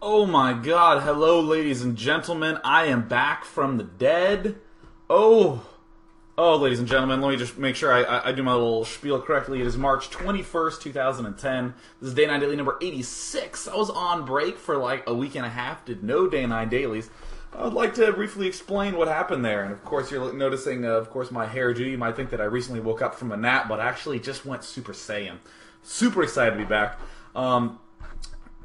Oh my god, hello ladies and gentlemen, I am back from the dead. Oh, ladies and gentlemen, let me just make sure I do my little spiel correctly. It is March 21st, 2010. This is Day9 Daily number 86. I was on break for like a week and a half, did no Day9 Dailies. I would like to briefly explain what happened there. And of course, you're noticing, of course, my hairdo. You might think that I recently woke up from a nap, but I actually just went Super Saiyan. Super excited to be back.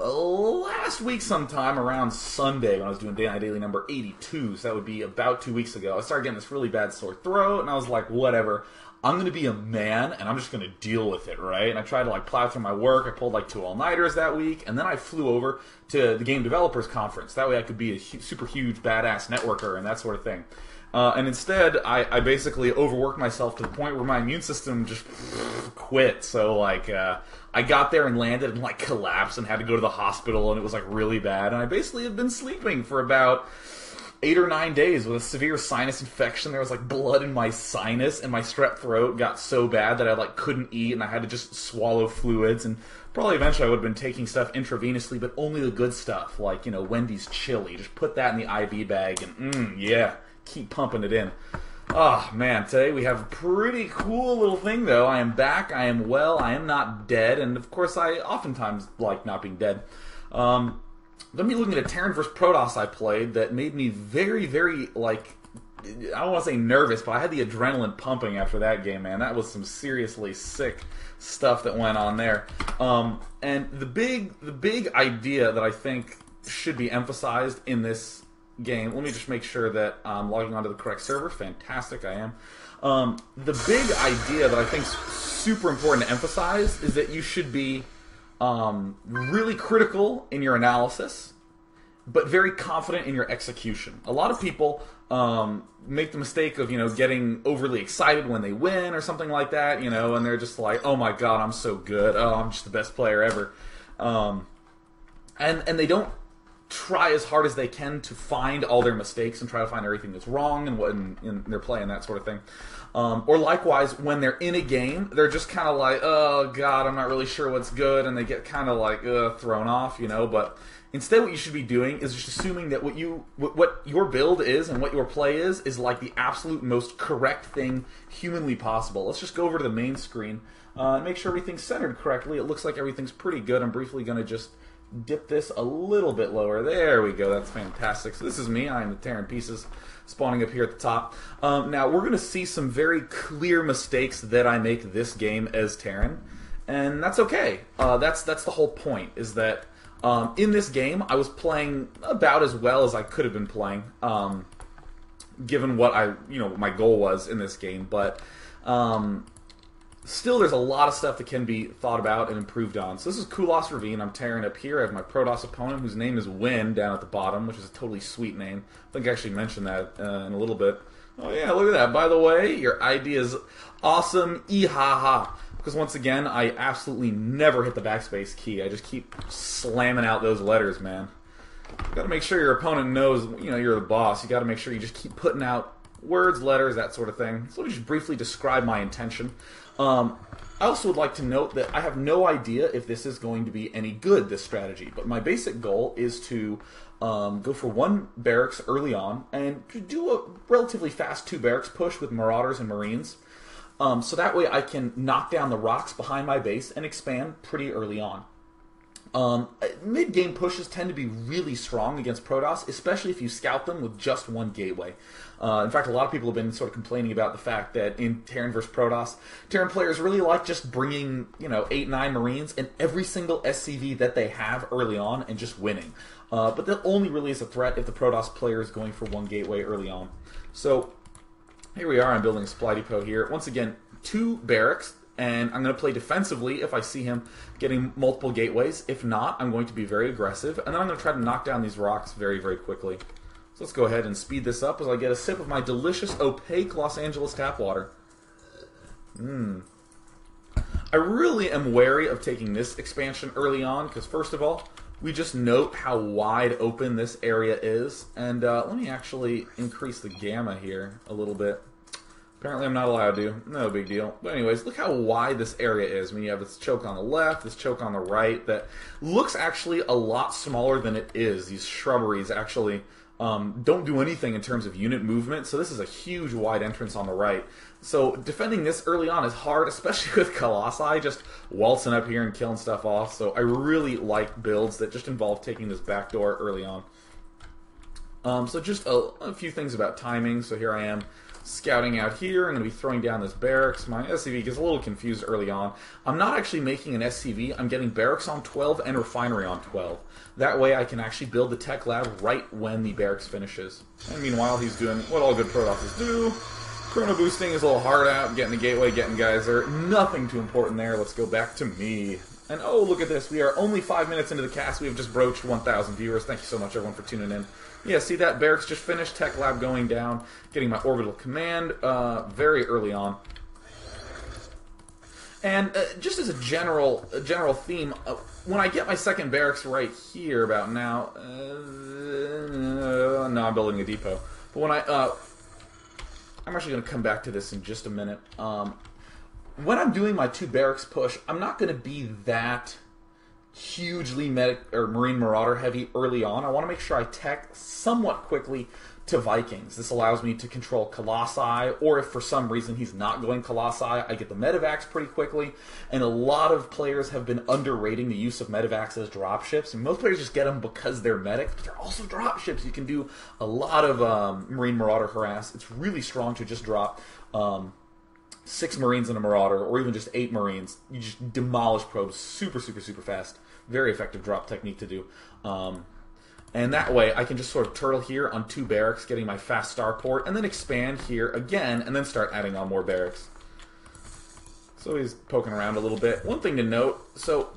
Last week sometime around Sunday when I was doing Day9 Daily number 82, so that would be about 2 weeks ago, I started getting this really bad sore throat, and I was like, whatever, I'm going to be a man, and I'm just going to deal with it, right? And I tried to like plow through my work. I pulled like 2 all-nighters that week, and then I flew over to the Game Developers Conference. That way I could be a super huge badass networker and that sort of thing. And instead, I basically overworked myself to the point where my immune system just quit. So, like, I got there and landed and, like, collapsed and had to go to the hospital, and it was, like, really bad. And I basically had been sleeping for about 8 or 9 days with a severe sinus infection. There was, like, blood in my sinus, and my strep throat got so bad that I, like, couldn't eat, and I had to just swallow fluids. And probably eventually I would have been taking stuff intravenously, but only the good stuff, like, you know, Wendy's chili. Just put that in the IV bag, and, yeah. Keep pumping it in. Oh, man, today we have a pretty cool little thing, though. I am back, I am well, I am not dead, and of course I oftentimes like not being dead. Let me look at a Terran vs. Protoss I played that made me very, very, like, I don't want to say nervous, but I had the adrenaline pumping after that game, man. That was some seriously sick stuff that went on there. And the big idea that I think should be emphasized in this game. Let me just make sure that I'm logging onto the correct server. Fantastic, I am. The big idea that I think is super important to emphasize is that you should be really critical in your analysis, but very confident in your execution. A lot of people make the mistake of, getting overly excited when they win or something like that, and they're just like, oh my god, I'm so good. Oh, I'm just the best player ever. And they don't try as hard as they can to find all their mistakes and try to find everything that's wrong and what in their play and that sort of thing. Or likewise, when they're in a game, they're just kind of like, oh god, I'm not really sure what's good, and they get kind of like thrown off, But instead, what you should be doing is just assuming that what your build is and what your play is like the absolute most correct thing humanly possible. Let's just go over to the main screen and make sure everything's centered correctly. It looks like everything's pretty good. I'm briefly going to just dip this a little bit lower. There we go. That's fantastic. So this is me. I am the Terran pieces spawning up here at the top. Now, we're going to see some very clear mistakes that I make this game as Terran, and that's okay. That's the whole point, is that in this game, I was playing about as well as I could have been playing, given what my goal was in this game, but still, there's a lot of stuff that can be thought about and improved on. So this is Kulas Ravine. I'm tearing up here. I have my Protoss opponent, whose name is Win, down at the bottom, which is a totally sweet name. I think I actually mentioned that in a little bit. Oh yeah, look at that. By the way, your ID is awesome. Ehaha. Because once again, I absolutely never hit the backspace key. I just keep slamming out those letters, man. You got to make sure your opponent knows, you're the boss. You got to make sure you just keep putting out words, letters, that sort of thing. So let me just briefly describe my intention. I also would like to note that I have no idea if this is going to be any good, this strategy, but my basic goal is to go for 1 barracks early on and do a relatively fast 2 barracks push with Marauders and Marines, so that way I can knock down the rocks behind my base and expand pretty early on. Mid-game pushes tend to be really strong against Protoss, especially if you scout them with just 1 gateway. In fact, a lot of people have been sort of complaining about the fact that in Terran vs. Protoss, Terran players really like just bringing, 8, 9 Marines and every single SCV that they have early on and just winning. But that only really is a threat if the Protoss player is going for 1 gateway early on. So, here we are. I'm building a supply depot here. Once again, 2 barracks. And I'm going to play defensively if I see him getting multiple gateways. If not, I'm going to be very aggressive. And then I'm going to try to knock down these rocks very, very quickly. So let's go ahead and speed this up as I get a sip of my delicious, opaque Los Angeles tap water. I really am wary of taking this expansion early on, because first of all, we just note how wide open this area is. And let me actually increase the gamma here a little bit. Apparently I'm not allowed to. No big deal. But anyways, look how wide this area is. I mean, you have this choke on the left, this choke on the right that looks actually a lot smaller than it is. These shrubberies actually don't do anything in terms of unit movement, so this is a huge wide entrance on the right. So defending this early on is hard, especially with Colossi just waltzing up here and killing stuff off. So I really like builds that just involve taking this back door early on. So just a few things about timing. So here I am scouting out here. I'm going to be throwing down this barracks. My SCV gets a little confused early on. I'm not actually making an SCV. I'm getting barracks on 12 and refinery on 12. That way I can actually build the tech lab right when the barracks finishes. And meanwhile, he's doing what all good Protosses do. Chrono boosting is a little hard out, getting the gateway, getting geyser. Nothing too important there. Let's go back to me. And oh, look at this. We are only 5 minutes into the cast. We have just broached 1,000 viewers. Thank you so much, everyone, for tuning in. Yeah, see that? Barracks just finished. Tech lab going down. Getting my orbital command very early on. And just as a general theme, when I get my second barracks right here about now... no, I'm building a depot. But when I'm actually going to come back to this in just a minute. When I'm doing my 2 barracks push, I'm not going to be that hugely Marine Marauder heavy early on. I want to make sure I tech somewhat quickly to Vikings. This allows me to control Colossi, or if for some reason he's not going Colossi, I get the Medivacs pretty quickly. And a lot of players have been underrating the use of Medivacs as dropships. And most players just get them because they're medics, but they're also dropships. You can do a lot of Marine Marauder harass. It's really strong to just drop 6 Marines in a Marauder, or even just 8 Marines. You just demolish probes super, super, super fast. Very effective drop technique to do. And that way, I can just sort of turtle here on 2 barracks, getting my fast starport, and then expand here again, and then start adding on more barracks. So he's poking around a little bit. One thing to note, so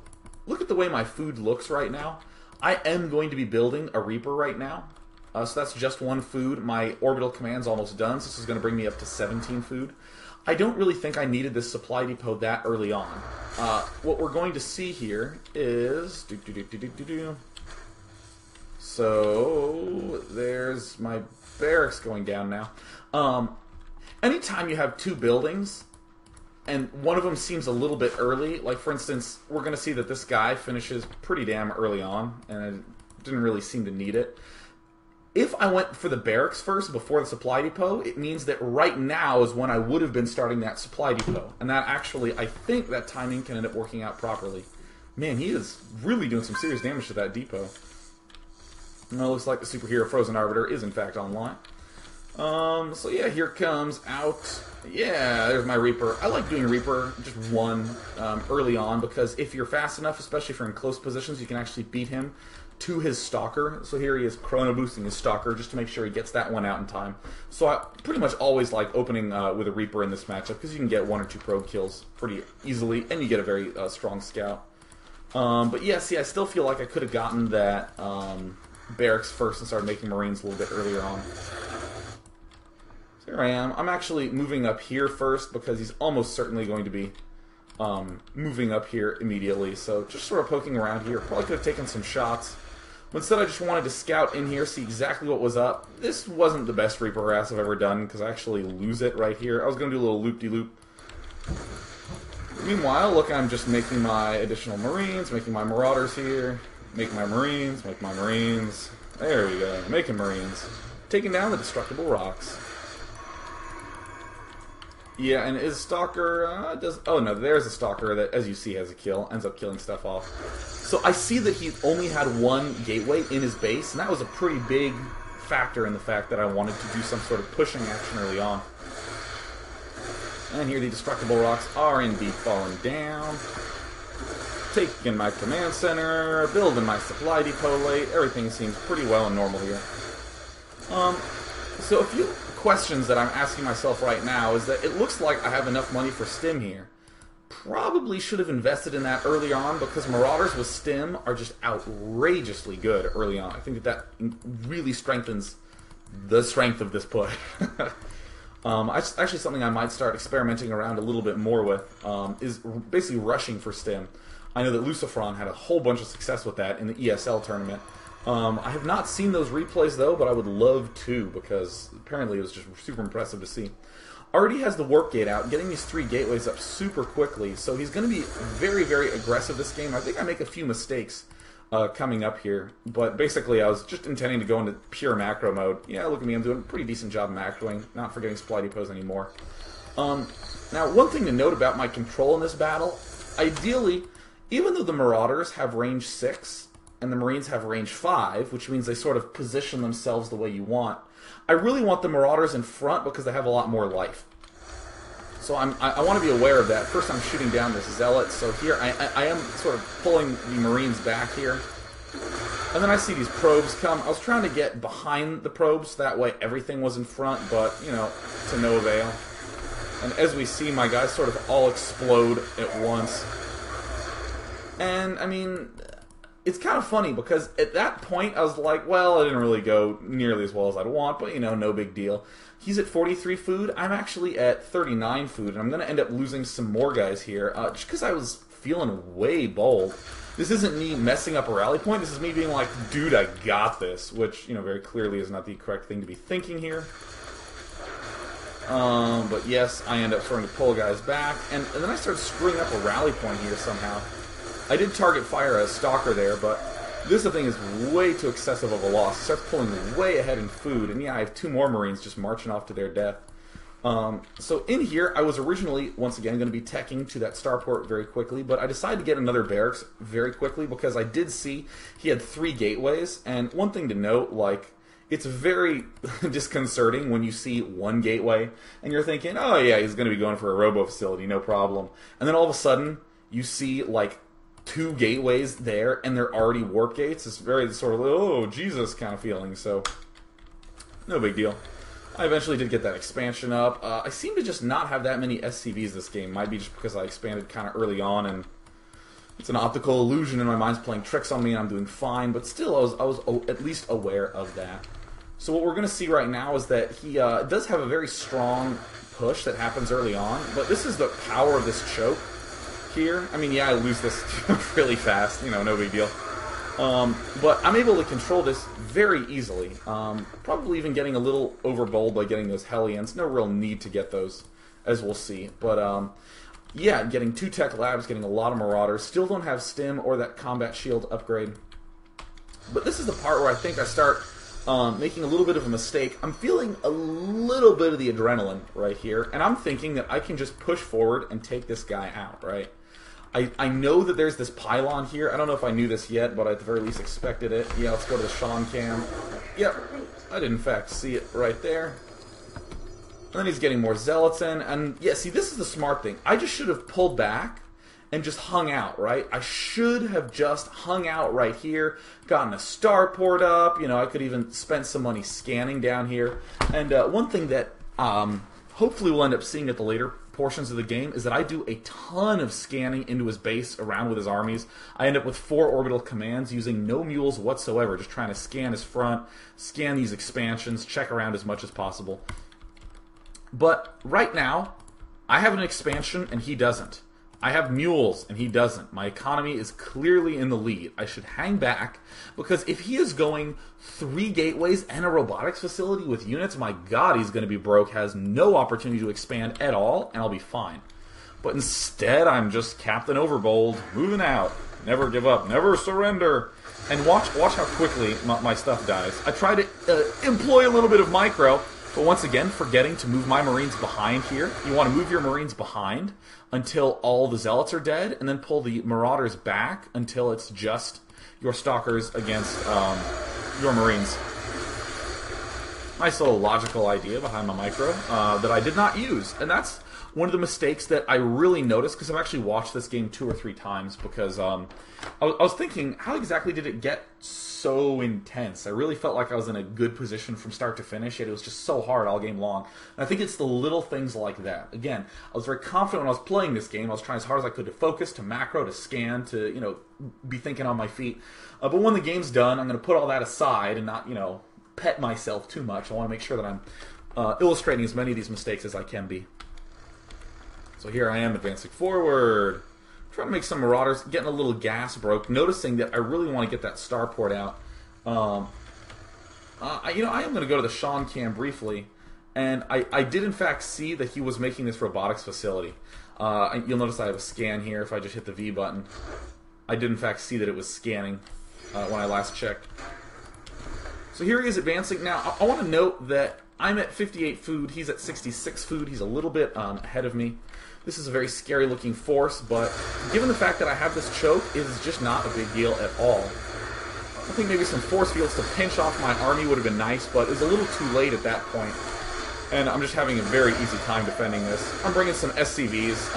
look at the way my food looks right now. I am going to be building a Reaper right now. So that's just 1 food. My orbital command's almost done, so this is going to bring me up to 17 food. I don't really think I needed this supply depot that early on. What we're going to see here is... So, there's my barracks going down now. Anytime you have 2 buildings, and one of them seems a little bit early, like for instance, we're going to see that this guy finishes pretty damn early on, and I didn't really seem to need it. If I went for the barracks first before the supply depot, it means that right now is when I would have been starting that supply depot. And that actually, I think that timing can end up working out properly. Man, he is really doing some serious damage to that depot. Well, it looks like the superhero Frozen Arbiter is in fact online. So yeah, here comes out. Yeah, there's my Reaper. I like doing Reaper just 1 early on, because if you're fast enough, especially if you're in close positions, you can actually beat him to his Stalker. So here he is chrono boosting his Stalker just to make sure he gets that one out in time. So I pretty much always like opening with a Reaper in this matchup, because you can get 1 or 2 probe kills pretty easily, and you get a very strong scout. But yeah, see, I still feel like I could have gotten that barracks first and started making Marines a little bit earlier on. So here I am. I'm actually moving up here first, because he's almost certainly going to be moving up here immediately. So just sort of poking around here. Probably could have taken some shots. But instead, I just wanted to scout in here, see exactly what was up. This wasn't the best Reaper harass I've ever done, because I actually lose it right here. I was going to do a little loop-de-loop. Meanwhile, look, I'm just making my additional Marines, making my Marauders here, making my Marines, make my Marines. There we go, making Marines. Taking down the destructible rocks. Yeah, and his Stalker does... Oh no, there's a Stalker that, as you see, has a kill. Ends up killing stuff off. So I see that he only had 1 gateway in his base, and that was a pretty big factor in the fact that I wanted to do some sort of pushing action early on. And here the destructible rocks are indeed falling down. Taking my command center, building my supply depot late. Everything seems pretty well and normal here. So a few questions that I'm asking myself right now is that it looks like I have enough money for stim here. Probably should have invested in that early on, because Marauders with stim are just outrageously good early on. I think that really strengthens the strength of this push. Actually, something I might start experimenting around a little bit more with is basically rushing for stim. I know that Lucifron had a whole bunch of success with that in the ESL tournament. I have not seen those replays, though, but I would love to, because apparently it was just super impressive to see. already has the warp gate out, getting these 3 gateways up super quickly, so he's going to be very, very aggressive this game. I think I make a few mistakes coming up here, but basically I was just intending to go into pure macro mode. Yeah, look at me, I'm doing a pretty decent job macroing, not forgetting supply depots anymore. Now, one thing to note about my control in this battle, ideally, even though the Marauders have range 6, and the Marines have range 5, which means they sort of position themselves the way you want, I really want the Marauders in front because they have a lot more life. So I want to be aware of that. First I'm shooting down this Zealot, so here I am sort of pulling the Marines back here. And then I see these probes come. I was trying to get behind the probes, that way everything was in front, but, you know, to no avail. And as we see, my guys sort of all explode at once. And, I mean, it's kind of funny because at that point I was like, well, I didn't really go nearly as well as I'd want, but, you know, no big deal. He's at 43 food. I'm actually at 39 food, and I'm going to end up losing some more guys here just because I was feeling way bold. This isn't me messing up a rally point. This is me being like, dude, I got this, which, you know, very clearly is not the correct thing to be thinking here. But yes, I end up starting to pull guys back, and then I start screwing up a rally point here somehow. I did target fire a stalker there, but this thing is way too excessive of a loss. It starts pulling way ahead in food, and yeah, I have 2 more Marines just marching off to their death. So in here, I was originally, once again, going to be teching to that starport very quickly, but I decided to get another barracks very quickly because I did see he had 3 gateways, and one thing to note, like, it's very disconcerting when you see 1 gateway, and you're thinking, oh yeah, he's going to be going for a robo facility, no problem. And then all of a sudden, you see, like, 2 gateways there, and they're already warp gates. It's very sort of, oh, Jesus kind of feeling, so no big deal. I eventually did get that expansion up. I seem to just not have that many SCVs this game. Might be just because I expanded kind of early on, and it's an optical illusion, and my mind's playing tricks on me, and I'm doing fine, but still, I was at least aware of that. So what we're going to see right now is that he does have a very strong push that happens early on, but this is the power of this choke here. I mean, yeah, I lose this really fast, you know, no big deal. But I'm able to control this very easily. Probably even getting a little overbold by getting those Hellions. No real need to get those, as we'll see. But, yeah, getting 2 tech labs, getting a lot of Marauders. Still don't have Stim or that combat shield upgrade. But this is the part where I think I start making a little bit of a mistake. I'm feeling a little bit of the adrenaline right here, and I'm thinking that I can just push forward and take this guy out, right? I know that there's this pylon here. I don't know if I knew this yet, but I at the very least expected it. Yeah, let's go to the Sean cam. Yep, I did in fact see it right there. And then he's getting more zealots in, and yeah, see, this is the smart thing. I just should have pulled back and just hung out, right? I should have just hung out right here, gotten a starport up, you know, I could even spend some money scanning down here. And one thing that hopefully we'll end up seeing at the later portions of the game is that I do a ton of scanning into his base around with his armies. I end up with 4 orbital commands using no mules whatsoever, just trying to scan his front, scan these expansions, check around as much as possible. But right now, I have an expansion and he doesn't. I have mules, and he doesn't. My economy is clearly in the lead. I should hang back, because if he is going 3 gateways and a robotics facility with units, my god, he's going to be broke, has no opportunity to expand at all, and I'll be fine. But instead, I'm just Captain Overbold, moving out. Never give up, never surrender. And watch how quickly my stuff dies. I try to employ a little bit of micro, but once again, forgetting to move my Marines behind here. You want to move your Marines behind until all the Zealots are dead, and then pull the Marauders back until it's just your Stalkers against your Marines. Nice little logical idea behind my micro that I did not use. And that's one of the mistakes that I really noticed, because I've actually watched this game 2 or 3 times, because I was thinking, how exactly did it get so intense? I really felt like I was in a good position from start to finish, yet it was just so hard all game long. And I think it's the little things like that. Again, I was very confident when I was playing this game. I was trying as hard as I could to focus, to macro, to scan, to, you know, be thinking on my feet. But when the game's done, I'm going to put all that aside and not, you know, pet myself too much. I want to make sure that I'm illustrating as many of these mistakes as I can be. So here I am advancing forward, trying to make some Marauders, getting a little gas broke, noticing that I really want to get that starport out. You know, I am going to go to the Sean cam briefly And I did in fact see that he was making this robotics facility. You'll notice I have a scan here if I just hit the V button. I did in fact see that it was scanning when I last checked. So here he is advancing. Now, I want to note that I'm at 58 food, he's at 66 food, he's a little bit ahead of me. This is a very scary looking force, but given the fact that I have this choke, it is just not a big deal at all. I think maybe some force fields to pinch off my army would have been nice, but it was a little too late at that point. And I'm just having a very easy time defending this. I'm bringing some SCVs.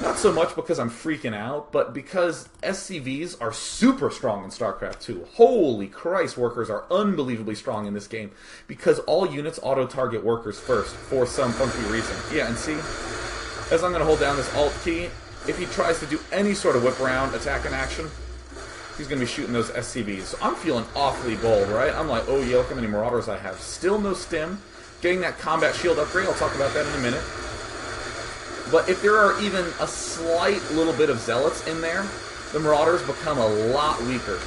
Not so much because I'm freaking out, but because SCVs are super strong in StarCraft 2. Holy Christ, workers are unbelievably strong in this game because all units auto-target workers first for some funky reason. Yeah, and see, as I'm going to hold down this Alt key, if he tries to do any sort of whip-around attack in action, he's going to be shooting those SCVs. So I'm feeling awfully bold, right? I'm like, oh yeah, look how many Marauders I have. Still no stim. Getting that combat shield upgrade, I'll talk about that in a minute. But if there are even a slight little bit of Zealots in there, the Marauders become a lot weaker.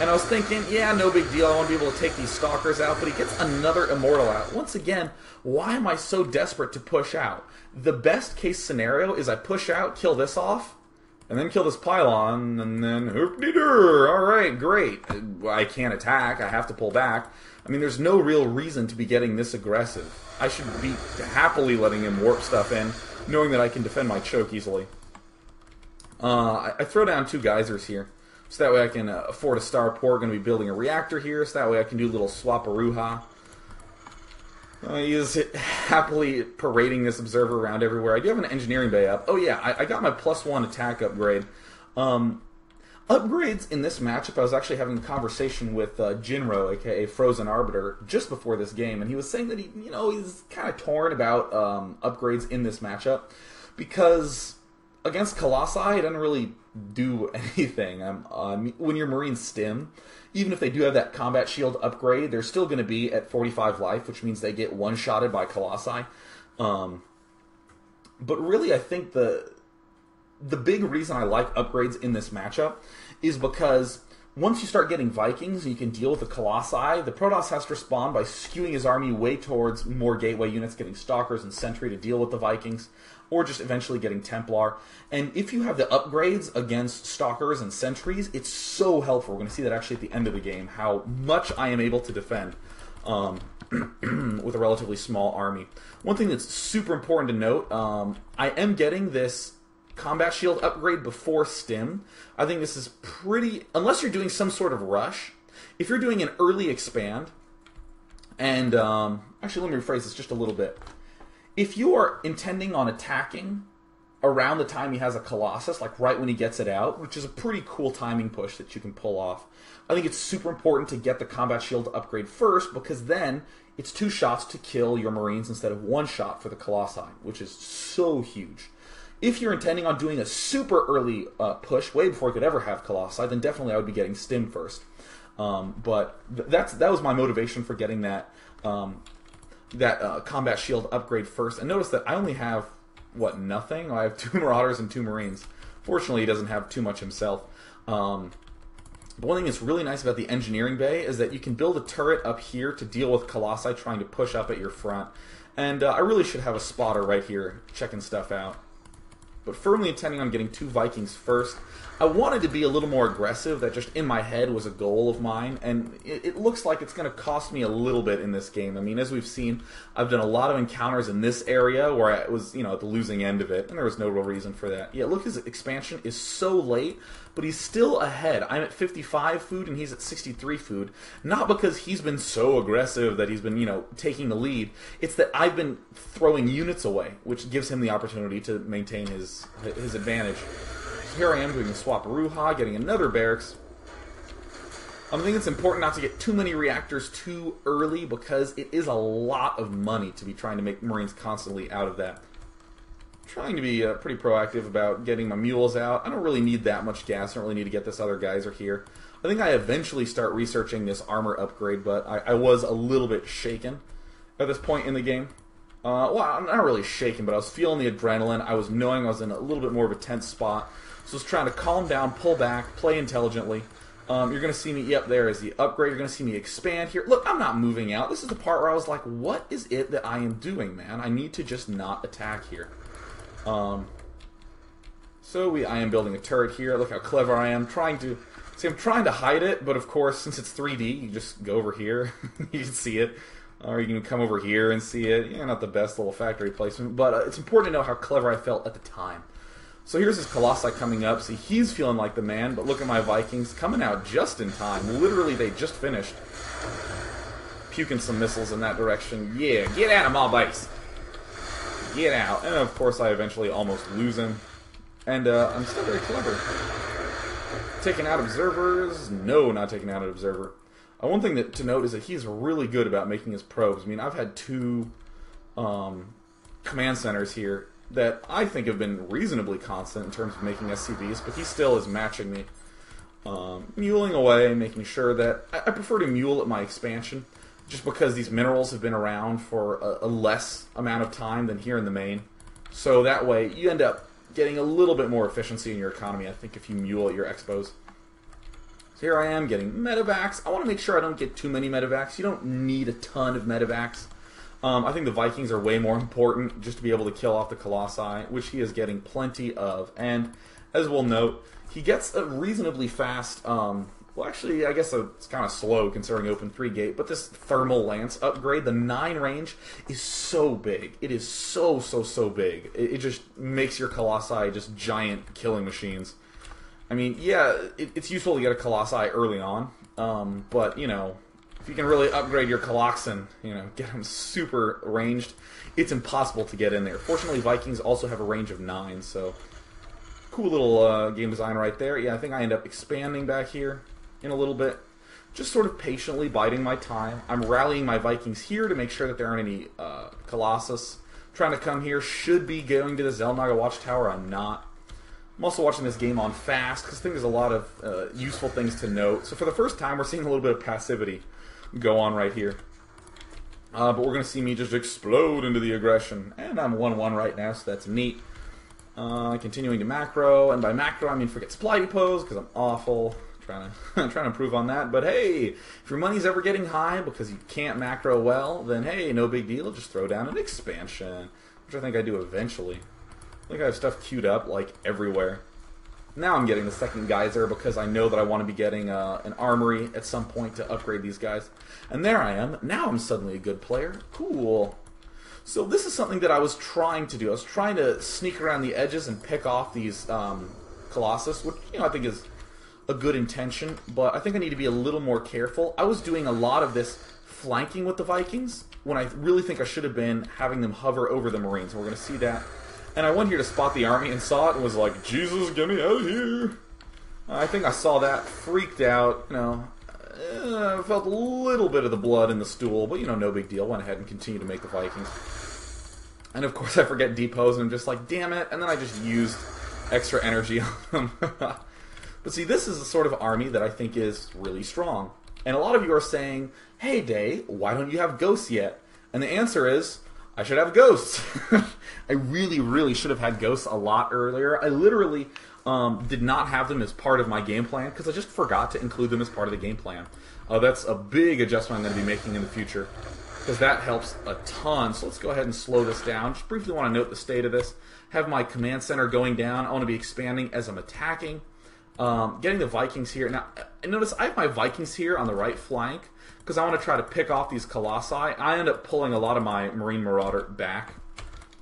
And I was thinking, yeah, no big deal, I want to be able to take these Stalkers out, but he gets another Immortal out. Once again, why am I so desperate to push out? The best case scenario is I push out, kill this off, and then kill this pylon, and then hoop-de-doo, alright, great. I can't attack, I have to pull back. I mean, there's no real reason to be getting this aggressive. I should be happily letting him warp stuff in, knowing that I can defend my choke easily. I throw down 2 geysers here, so that way I can afford a starport. Going to be building a reactor here, so that way I can do a little swap-a-roo-ha. He is happily parading this observer around everywhere. I do have an engineering bay up. Oh yeah, I got my +1 attack upgrade. Upgrades in this matchup, I was actually having a conversation with Jinro, aka Frozen Arbiter, just before this game, and he was saying that he's kind of torn about upgrades in this matchup because against Colossi, it doesn't really do anything. When your Marines stim, even if they do have that combat shield upgrade, they're still going to be at 45 life, which means they get one-shotted by Colossi. But really, I think the big reason I like upgrades in this matchup is because once you start getting Vikings and you can deal with the Colossi, the Protoss has to respond by skewing his army way towards more gateway units, getting Stalkers and Sentry to deal with the Vikings, or just eventually getting Templar. And if you have the upgrades against Stalkers and Sentries, it's so helpful. We're going to see that actually at the end of the game, how much I am able to defend with a relatively small army. One thing that's super important to note, I am getting this combat shield upgrade before stim. I think this is pretty, unless you're doing some sort of rush. If you're doing an early expand, and actually let me rephrase this just a little bit. If you are intending on attacking around the time he has a Colossus, like right when he gets it out, which is a pretty cool timing push that you can pull off, I think it's super important to get the combat shield upgrade first, because then it's 2 shots to kill your Marines instead of 1 shot for the Colossi, which is so huge. If you're intending on doing a super early push, way before you could ever have Colossi, then definitely I would be getting stim first. But that was my motivation for getting that combat shield upgrade first. And notice that I only have, nothing? I have 2 Marauders and 2 Marines. Fortunately, he doesn't have too much himself. But one thing that's really nice about the engineering bay is that you can build a turret up here to deal with Colossi trying to push up at your front. And I really should have a spotter right here checking stuff out. But firmly intending on getting 2 Vikings first. I wanted to be a little more aggressive. That just in my head was a goal of mine, and it looks like it's going to cost me a little bit in this game. I mean, as we've seen, I've done a lot of encounters in this area where I was, at the losing end of it, and there was no real reason for that. Yeah, look, his expansion is so late, but he's still ahead. I'm at 55 food, and he's at 63 food. Not because he's been so aggressive that he's been, taking the lead. It's that I've been throwing units away, which gives him the opportunity to maintain his advantage. Here I am doing a swap-a-roo-ha, getting another barracks. I think it's important not to get too many reactors too early because it is a lot of money to be trying to make Marines constantly out of that. I'm trying to be pretty proactive about getting my mules out. I don't really need that much gas. I don't really need to get this other geyser here. I think I eventually start researching this armor upgrade, but I was a little bit shaken at this point in the game. Well, I'm not really shaken, but I was feeling the adrenaline. I was knowing I was in a little bit more of a tense spot. So I was trying to calm down, pull back, play intelligently. You're going to see me, yep, there is the upgrade. You're going to see me expand here. Look, I'm not moving out. This is the part where I was like, what is it that I am doing, man? I need to just not attack here. I am building a turret here. Look how clever I am. I'm trying to hide it, but of course, since it's 3D, you just go over here. You can see it. Or you can come over here and see it. Yeah, not the best little factory placement, but it's important to know how clever I felt at the time. So here's his Colossi coming up. See, he's feeling like the man, but look at my Vikings coming out just in time. Literally, they just finished. Puking some missiles in that direction. Yeah, get out of my base. Get out. And of course, I eventually almost lose him. And I'm still very clever. Taking out observers? No, not taking out an observer. One thing to note is that he's really good about making his probes. I mean, I've had 2 command centers here that I think have been reasonably constant in terms of making SCVs, but he still is matching me. Muling away, making sure that... I prefer to mule at my expansion, just because these minerals have been around for a less amount of time than here in the main. So that way, you end up getting a little bit more efficiency in your economy, I think, if you mule at your expos. So here I am getting medevacs. I want to make sure I don't get too many medevacs. You don't need a ton of medevacs. I think the Vikings are way more important just to be able to kill off the Colossi, which he is getting plenty of. And as we'll note, he gets a reasonably fast, well actually I guess it's kind of slow considering open 3 gate, but this thermal lance upgrade, the 9 range, is so big. It is so big. It just makes your Colossi just giant killing machines. I mean, yeah, it's useful to get a Colossi early on, but, you know, if you can really upgrade your Coloxen, you know, get them super ranged, it's impossible to get in there. Fortunately, Vikings also have a range of 9, so cool little game design right there. Yeah, I think I end up expanding back here in a little bit, just sort of patiently biding my time. I'm rallying my Vikings here to make sure that there aren't any Colossus trying to come here. Should be going to the Zelnaga Watchtower. I'm not. I'm also watching this game on fast because I think there's a lot of useful things to note. So for the first time, we're seeing a little bit of passivity go on right here. But we're going to see me just explode into the aggression. And I'm 1-1 right now, so that's neat. Continuing to macro, and by macro I mean forget supply depots because I'm awful. Trying to improve on that. But hey, if your money's ever getting high because you can't macro well, then hey, no big deal. Just throw down an expansion, which I think I do eventually. I think I have stuff queued up like everywhere. Now I'm getting the second geyser because I know that I want to be getting an armory at some point to upgrade these guys. And there I am. Now I'm suddenly a good player. Cool. So this is something that I was trying to do. I was trying to sneak around the edges and pick off these Colossus, which, you know, I think is a good intention, but I think I need to be a little more careful. I was doing a lot of this flanking with the Vikings when I really think I should have been having them hover over the Marines. We're going to see that. And I went here to spot the army and saw it and was like, Jesus, get me out of here. I think I saw that, freaked out, you know, felt a little bit of the blood in the stool, but, you know, no big deal. Went ahead and continued to make the Vikings. And, of course, I forget depots, and I'm just like, damn it, and then I just used extra energy on them. But see, this is the sort of army that I think is really strong. And a lot of you are saying, hey, Day, why don't you have ghosts yet? And the answer is, I should have ghosts. I really should have had ghosts a lot earlier. I literally did not have them as part of my game plan because I just forgot to include them as part of the game plan. That's a big adjustment I'm going to be making in the future because that helps a ton. So let's go ahead and slow this down. Just briefly want to note the state of this. Have my command center going down. I want to be expanding as I'm attacking. Getting the Vikings here. Now, notice I have my Vikings here on the right flank because I want to try to pick off these Colossi. I end up pulling a lot of my Marine Marauder back.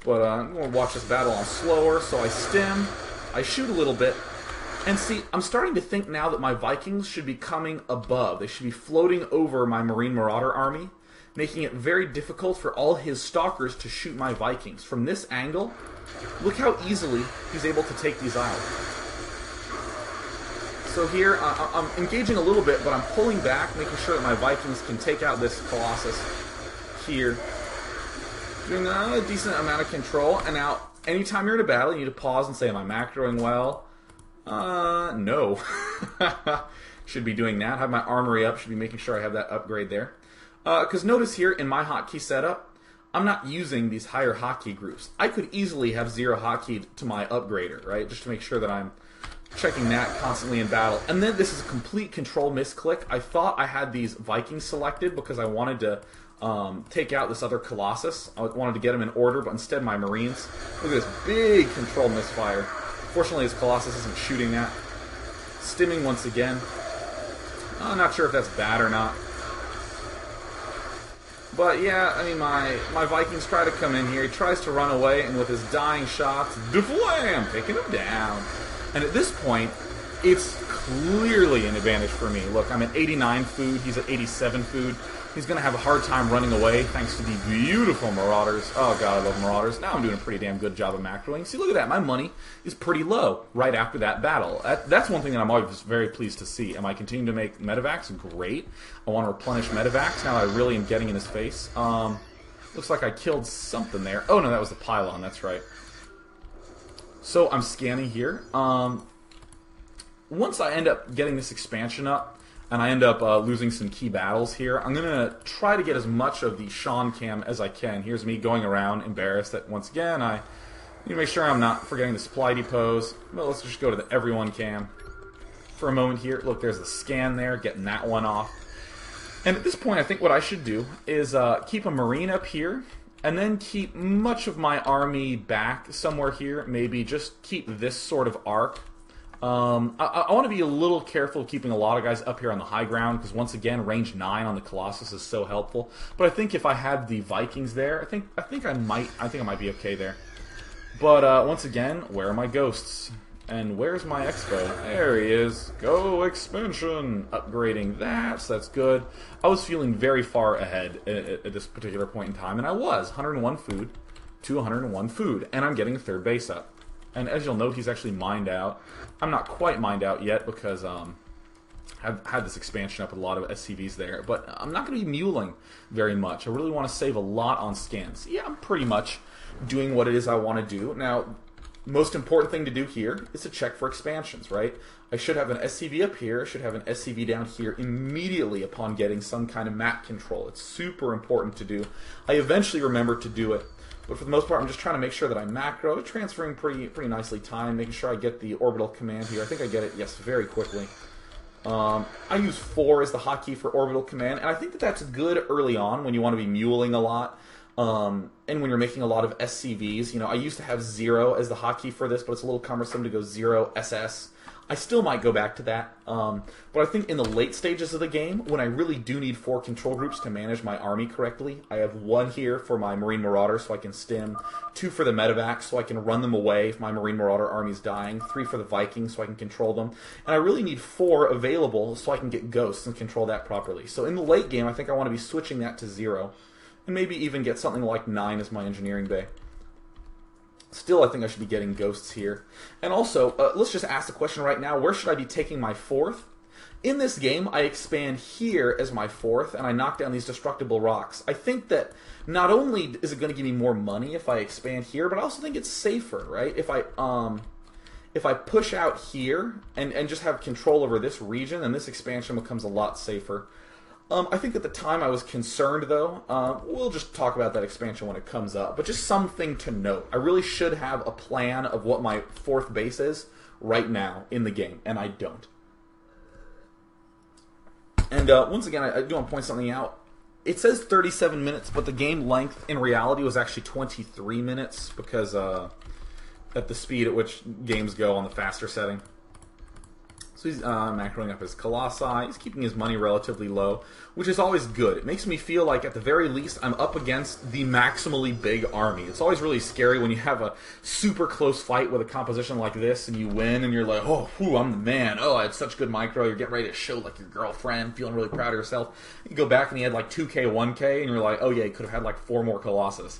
But I'm going to watch this battle on slower, so I stim, I shoot a little bit, and see, I'm starting to think now that my Vikings should be coming above. They should be floating over my Marine Marauder army, making it very difficult for all his stalkers to shoot my Vikings. From this angle, look how easily he's able to take these out. So here, I'm engaging a little bit, but I'm pulling back, making sure that my Vikings can take out this Colossus here. Doing a decent amount of control. And now, anytime you're in a battle, you need to pause and say, am I macroing well? No. Should be doing that. Have my armory up. Should be making sure I have that upgrade there. Because notice here, in my hotkey setup, I'm not using these higher hotkey groups. I could easily have 0 hotkeyed to my upgrader, right? Just to make sure that I'm checking that constantly in battle. And then this is a complete control misclick. I thought I had these Vikings selected because I wanted to take out this other Colossus. I wanted to get him in order, but instead my Marines. Look at this big control misfire. Fortunately, this Colossus isn't shooting that. Stimming once again. I'm not sure if that's bad or not. But yeah, I mean, my Vikings try to come in here. He tries to run away, and with his dying shots, deflam, taking him down. And at this point, it's clearly an advantage for me. Look, I'm at 89 food. He's at 87 food. He's going to have a hard time running away thanks to the beautiful Marauders. Oh, God, I love Marauders. Now I'm doing a pretty damn good job of macroing. See, look at that. My money is pretty low right after that battle. That's one thing that I'm always very pleased to see. Am I continuing to make medevacs? Great. I want to replenish medevacs. Now I really am getting in his face. Looks like I killed something there. Oh, no, that was the pylon. That's right. So I'm scanning here. Once I end up getting this expansion up, and I end up losing some key battles here, I'm going to try to get as much of the Sean cam as I can. Here's me going around, embarrassed that, once again, I need to make sure I'm not forgetting the supply depots. Well, let's just go to the everyone cam for a moment here. Look, there's the scan there, getting that one off. And at this point, I think what I should do is keep a Marine up here, and then keep much of my army back somewhere here. Maybe just keep this sort of arc. I want to be a little careful of keeping a lot of guys up here on the high ground, because once again, range 9 on the Colossus is so helpful. But I think if I had the Vikings there, I think I might be okay there. But once again, where are my ghosts? And where's my expo? There he is. Go expansion! Upgrading that, so that's good. I was feeling very far ahead at this particular point in time, and I was 101 food to 101 food, and I'm getting a third base up. And as you'll note, he's actually mined out. I'm not quite mined out yet because I've had this expansion up with a lot of SCVs there. But I'm not going to be muling very much. I really want to save a lot on scans. Yeah, I'm pretty much doing what it is I want to do. Now, most important thing to do here is to check for expansions, right? I should have an SCV up here. I should have an SCV down here immediately upon getting some kind of map control. It's super important to do. I eventually remember to do it. But for the most part, I'm just trying to make sure that I macro, transferring pretty nicely time, making sure I get the orbital command here. I think I get it, yes, very quickly. I use 4 as the hotkey for orbital command, and I think that that's good early on when you want to be muling a lot, and when you're making a lot of SCVs. You know, I used to have 0 as the hotkey for this, but it's a little cumbersome to go 0 SS. I still might go back to that, but I think in the late stages of the game, when I really do need 4 control groups to manage my army correctly, I have 1 here for my Marine Marauder so I can stim, 2 for the medevacs so I can run them away if my Marine Marauder army is dying, 3 for the Vikings so I can control them, and I really need 4 available so I can get ghosts and control that properly. So in the late game, I think I want to be switching that to 0, and maybe even get something like 9 as my engineering bay. Still, I think I should be getting ghosts here. And also, let's just ask the question right now, where should I be taking my 4th? In this game, I expand here as my 4th, and I knock down these destructible rocks. I think that not only is it going to give me more money if I expand here, but I also think it's safer, right? If I push out here and just have control over this region, then this expansion becomes a lot safer. I think at the time I was concerned, though. We'll just talk about that expansion when it comes up. But just something to note. I really should have a plan of what my 4th base is right now in the game, and I don't. And once again, I do want to point something out. It says 37 minutes, but the game length in reality was actually 23 minutes because at the speed at which games go on the faster setting. So he's macroing up his Colossi. He's keeping his money relatively low, which is always good. It makes me feel like, at the very least, I'm up against the maximally big army. It's always really scary when you have a super close fight with a composition like this, and you win, and you're like, oh, whew, I'm the man. Oh, I had such good micro. You're getting ready to show, like, your girlfriend, feeling really proud of yourself. You go back, and you had, like, 2K, 1K, and you're like, oh, yeah, you could have had, like, 4 more Colossus.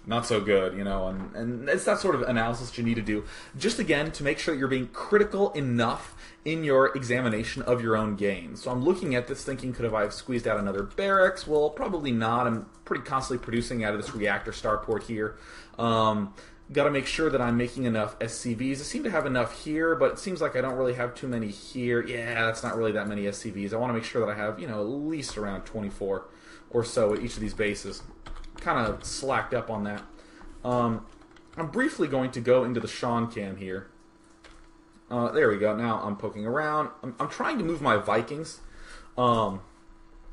Not so good, you know, and it's that sort of analysis you need to do. Just, again, to make sure that you're being critical enough in your examination of your own game. So I'm looking at this thinking, could have I squeezed out another barracks? Well, probably not. I'm pretty constantly producing out of this reactor starport here. Got to make sure that I'm making enough SCVs. I seem to have enough here, but it seems like I don't really have too many here. Yeah, that's not really that many SCVs. I want to make sure that I have, you know, at least around 24 or so at each of these bases. Kind of slacked up on that. I'm briefly going to go into the Sean cam here. There we go. Now I'm poking around. I'm trying to move my Vikings. And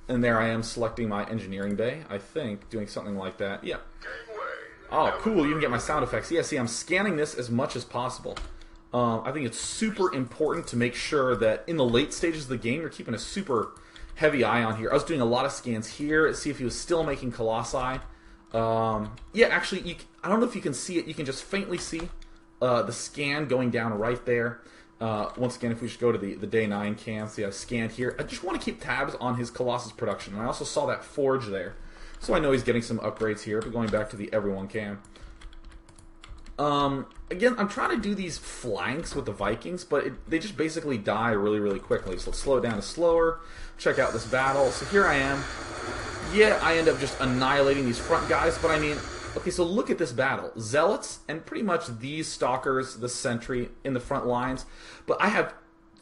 there I am selecting my engineering bay. I think doing something like that. Yeah. Oh, cool. You can get my sound effects. Yeah, see, I'm scanning this as much as possible. I think it's super important to make sure that in the late stages of the game, you're keeping a super heavy eye on here. I was doing a lot of scans here to see if he was still making Colossi. Yeah, actually, I don't know if you can see it. You can just faintly see the scan going down right there. Once again, if we just go to the Day9 cam, see I've scanned here. I just want to keep tabs on his Colossus production. And I also saw that forge there. So I know he's getting some upgrades here, but going back to the everyone cam. Again, I'm trying to do these flanks with the Vikings, but they just basically die really, really quickly. So let's slow it down to slower. Check out this battle. So here I am. Yeah, I end up just annihilating these front guys, but I mean, okay, so look at this battle. Zealots, and pretty much these stalkers, the sentry in the front lines. But I have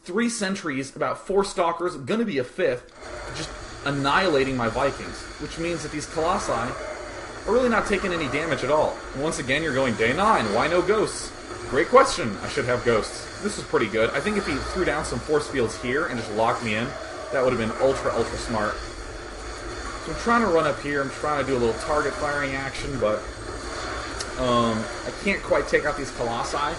3 sentries, about 4 stalkers, gonna be a 5th, just annihilating my Vikings, which means that these Colossi are really not taking any damage at all. And once again, you're going Day9, why no ghosts? Great question, I should have ghosts. This is pretty good. I think if he threw down some force fields here and just locked me in, that would have been ultra, ultra smart. So I'm trying to run up here, I'm trying to do a little target firing action, but I can't quite take out these Colossi.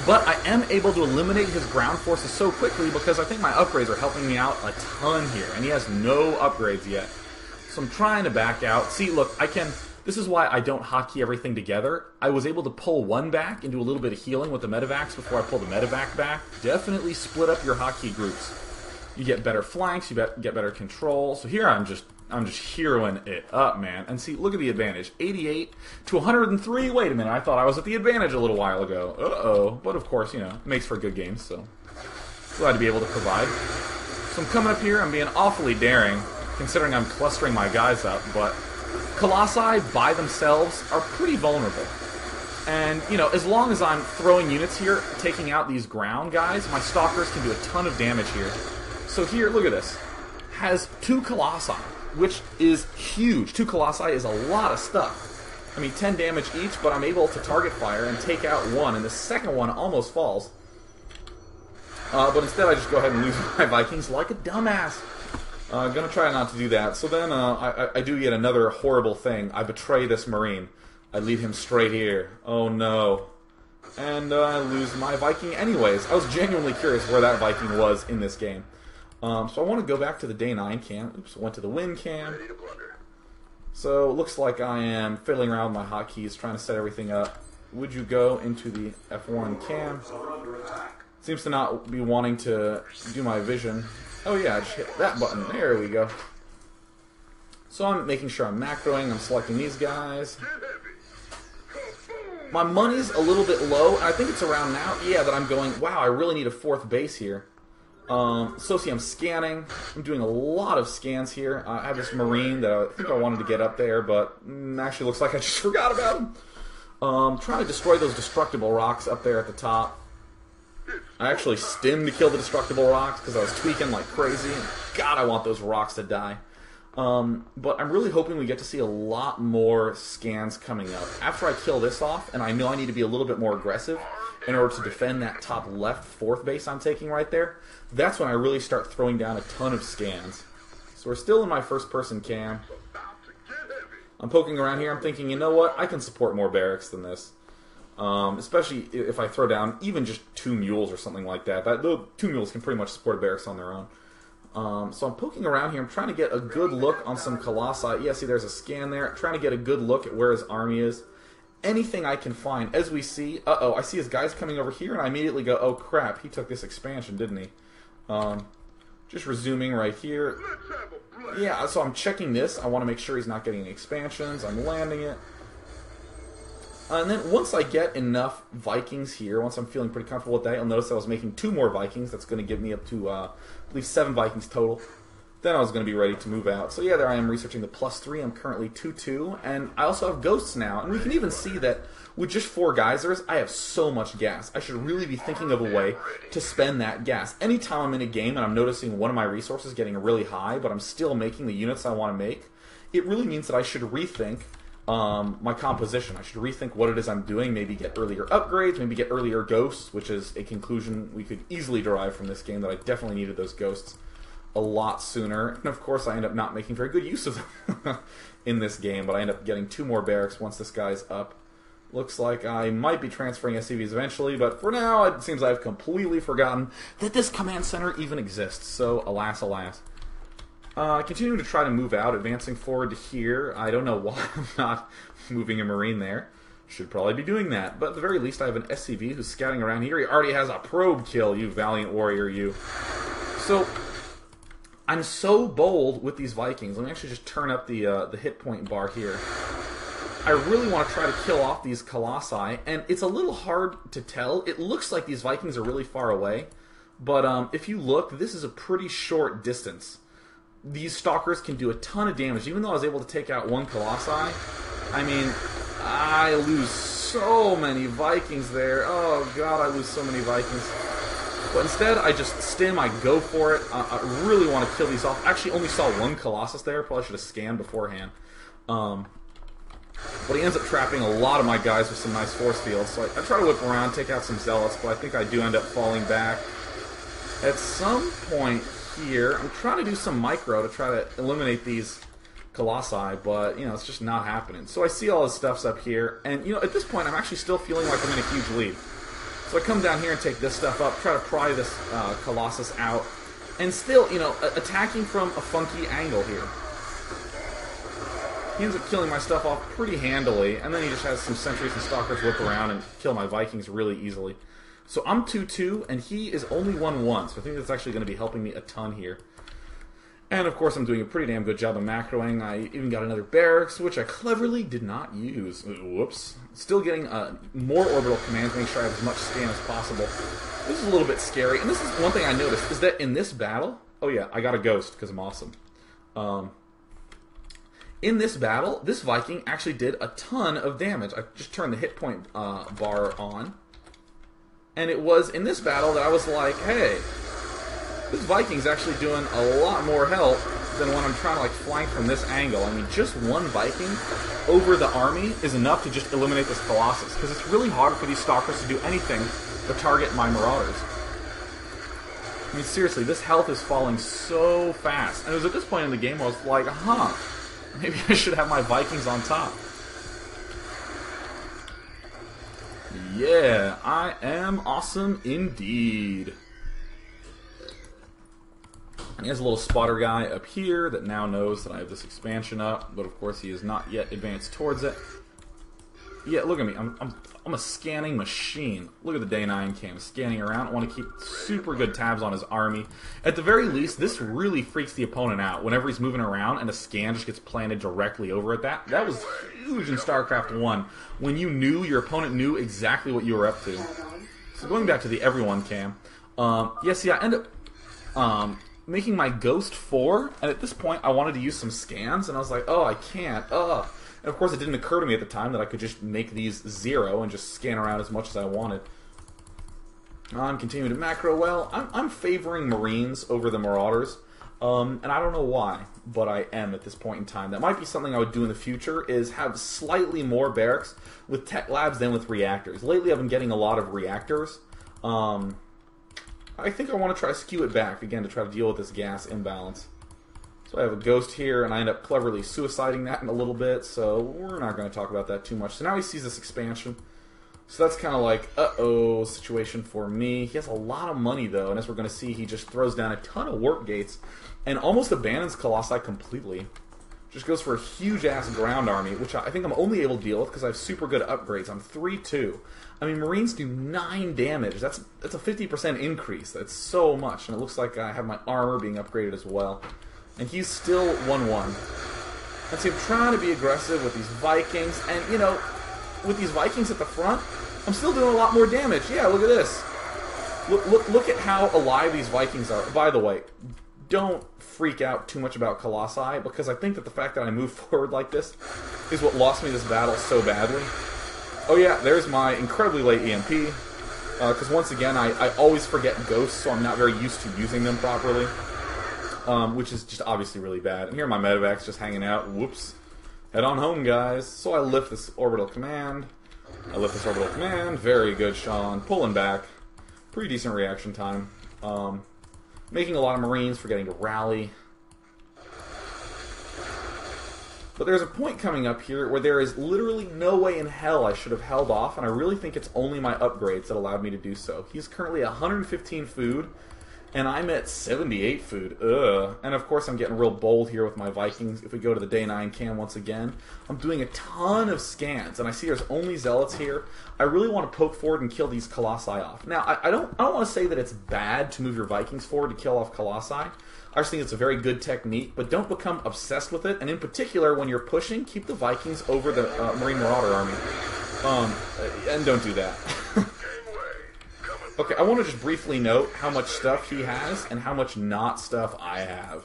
But I am able to eliminate his ground forces so quickly because I think my upgrades are helping me out a ton here. And he has no upgrades yet. So I'm trying to back out. See, look, I can... This is why I don't hotkey everything together. I was able to pull one back and do a little bit of healing with the medevacs before I pull the medevac back. Definitely split up your hotkey groups. You get better flanks, you get better control. So here I'm just heroing it up, man. And see, look at the advantage. 88 to 103. Wait a minute, I thought I was at the advantage a little while ago. Uh-oh. But of course, you know, it makes for good games, so glad to be able to provide. So I'm coming up here, I'm being awfully daring, considering I'm clustering my guys up, but Colossi by themselves are pretty vulnerable. And, you know, as long as I'm throwing units here, taking out these ground guys, my stalkers can do a ton of damage here. So here, look at this. Has 2 Colossi, which is huge. 2 Colossi is a lot of stuff. I mean, 10 damage each, but I'm able to target fire and take out one, and the second one almost falls. But instead I just go ahead and lose my Vikings like a dumbass. I'm going to try not to do that. So then I do yet another horrible thing. I betray this Marine. I lead him straight here. Oh no. And I lose my Viking anyways. I was genuinely curious where that Viking was in this game. So I want to go back to the Day9 cam. Oops, went to the Win cam. So it looks like I am fiddling around with my hotkeys, trying to set everything up. Would you go into the F1 cam? Seems to not be wanting to do my vision. Oh yeah, I just hit that button. There we go. So I'm making sure I'm macroing. I'm selecting these guys. My money's a little bit low, and I think it's around now, yeah, that I'm going, wow, I really need a 4th base here. So see, I'm scanning. I'm doing a lot of scans here. I have this Marine that I think I wanted to get up there, but actually looks like I just forgot about him. Trying to destroy those destructible rocks up there at the top. I actually stimmed to kill the destructible rocks because I was tweaking like crazy. God, I want those rocks to die. But I'm really hoping we get to see a lot more scans coming up. After I kill this off, and I know I need to be a little bit more aggressive in order to defend that top left 4th base I'm taking right there, that's when I really start throwing down a ton of scans. So we're still in my first person cam. I'm poking around here, I'm thinking, you know what, I can support more barracks than this. Especially if I throw down even just 2 mules or something like that. The 2 mules can pretty much support a barracks on their own. So I'm poking around here. I'm trying to get a good look on some Colossi. Yeah, see, there's a scan there. Trying to get a good look at where his army is. Anything I can find. As we see, uh-oh, I see his guys coming over here, and I immediately go, oh crap, he took this expansion, didn't he? Just resuming right here. Yeah, so I'm checking this. I want to make sure he's not getting any expansions. I'm landing it. And then once I get enough Vikings here, once I'm feeling pretty comfortable with that, you'll notice I was making 2 more Vikings. That's going to give me up to, I believe, 7 Vikings total. Then I was going to be ready to move out. So yeah, there I am researching the +3. I'm currently 2-2. And I also have ghosts now. And we can even see that with just 4 geysers, I have so much gas. I should really be thinking of a way to spend that gas. Anytime I'm in a game and I'm noticing one of my resources getting really high, but I'm still making the units I want to make, it really means that I should rethink my composition. I should rethink what it is I'm doing, maybe get earlier upgrades, maybe get earlier ghosts, which is a conclusion we could easily derive from this game, that I definitely needed those ghosts a lot sooner. And of course I end up not making very good use of them in this game, but I end up getting 2 more barracks once this guy's up. Looks like I might be transferring SCVs eventually, but for now it seems I've completely forgotten that this command center even exists, so alas, alas. Continuing to try to move out, advancing forward to here. I don't know why I'm not moving a Marine there. Should probably be doing that, but at the very least I have an SCV who's scouting around here. He already has a probe kill, you valiant warrior, you. So, I'm so bold with these Vikings. Let me actually just turn up the hit point bar here. I really want to try to kill off these Colossi, and it's a little hard to tell. It looks like these Vikings are really far away, but if you look, this is a pretty short distance. These Stalkers can do a ton of damage. Even though I was able to take out 1 Colossi, I mean, I lose so many Vikings there. Oh god, I lose so many Vikings. But instead, I just stim, I go for it. I really want to kill these off. Actually, only saw 1 Colossus there. Probably should have scanned beforehand. But he ends up trapping a lot of my guys with some nice force fields. So I try to whip around, take out some Zealots, but I think I do end up falling back. At some point here, I'm trying to do some micro to try to eliminate these Colossi, but, you know, it's just not happening. So I see all his stuff's up here, and, you know, at this point, I'm actually still feeling like I'm in a huge lead. So I come down here and take this stuff up, try to pry this Colossus out, and still, you know, attacking from a funky angle here. He ends up killing my stuff off pretty handily, and then he just has some sentries and stalkers whip around and kill my Vikings really easily. So I'm 2-2, and he is only 1-1, so I think that's actually going to be helping me a ton here. And of course I'm doing a pretty damn good job of macroing. I even got another barracks, which I cleverly did not use. Whoops. Still getting more orbital commands, making sure I have as much scan as possible. This is a little bit scary, and this is one thing I noticed, is that in this battle... Oh yeah, I got a ghost, because I'm awesome. In this battle, this Viking actually did a ton of damage. I just turned the hit point bar on. And it was in this battle that I was like, hey, this Viking's actually doing a lot more help than when I'm trying to like flank from this angle. I mean, just 1 Viking over the army is enough to just eliminate this Colossus, because it's really hard for these Stalkers to do anything but target my Marauders. I mean, seriously, this health is falling so fast. And it was at this point in the game I was like, huh, maybe I should have my Vikings on top. Yeah, I am awesome indeed. And he has a little spotter guy up here that now knows that I have this expansion up, but of course he is not yet advanced towards it. Yeah, look at me. I'm a scanning machine. Look at the Day9 cam scanning around. I want to keep super good tabs on his army. At the very least, this really freaks the opponent out whenever he's moving around and a scan just gets planted directly over at that. That was huge in StarCraft 1 when you knew your opponent knew exactly what you were up to. So going back to the everyone cam, yes, yeah, I end up making my Ghost 4, and at this point I wanted to use some scans, and I was like, oh, I can't, And of course it didn't occur to me at the time that I could just make these 0 and just scan around as much as I wanted. I'm continuing to macro well. I'm favoring Marines over the Marauders, and I don't know why, but I am at this point in time. That might be something I would do in the future, is have slightly more barracks with tech labs than with reactors. Lately I've been getting a lot of reactors. I think I want to try to skew it back, again, to try to deal with this gas imbalance. So I have a Ghost here, and I end up cleverly suiciding that in a little bit, so we're not going to talk about that too much. So now he sees this expansion. So that's kind of like, uh-oh, situation for me. He has a lot of money, though, and as we're going to see, he just throws down a ton of warp gates and almost abandons Colossi completely. Just goes for a huge-ass ground army, which I think I'm only able to deal with because I have super good upgrades. I'm 3-2. I mean, Marines do 9 damage. That's a 50% increase. That's so much, and it looks like I have my armor being upgraded as well. And he's still 1-1. And see, I'm trying to be aggressive with these Vikings, and, you know, with these Vikings at the front, I'm still doing a lot more damage. Yeah, look at this. Look at how alive these Vikings are. By the way, don't freak out too much about Colossi, because I think that the fact that I move forward like this is what lost me this battle so badly. Oh yeah, there's my incredibly late EMP, because once again, I always forget ghosts, so I'm not very used to using them properly, which is just obviously really bad. And here are my medevacs just hanging out. Whoops. Head on home, guys. So I lift this orbital command. Very good, Sean. Pulling back. Pretty decent reaction time. Making a lot of Marines, forgetting to rally. But there's a point coming up here where there is literally no way in hell I should have held off, and I really think it's only my upgrades that allowed me to do so. He's currently at 115 food, and I'm at 78 food. Ugh. And of course I'm getting real bold here with my Vikings. If we go to the Day9 cam once again, I'm doing a ton of scans, and I see there's only Zealots here. I really want to poke forward and kill these Colossi off. Now, I don't want to say that it's bad to move your Vikings forward to kill off Colossi. I just think it's a very good technique, but don't become obsessed with it. And in particular, when you're pushing, keep the Vikings over the Marine Marauder army. And don't do that. Okay, I want to just briefly note how much stuff he has and how much not stuff I have.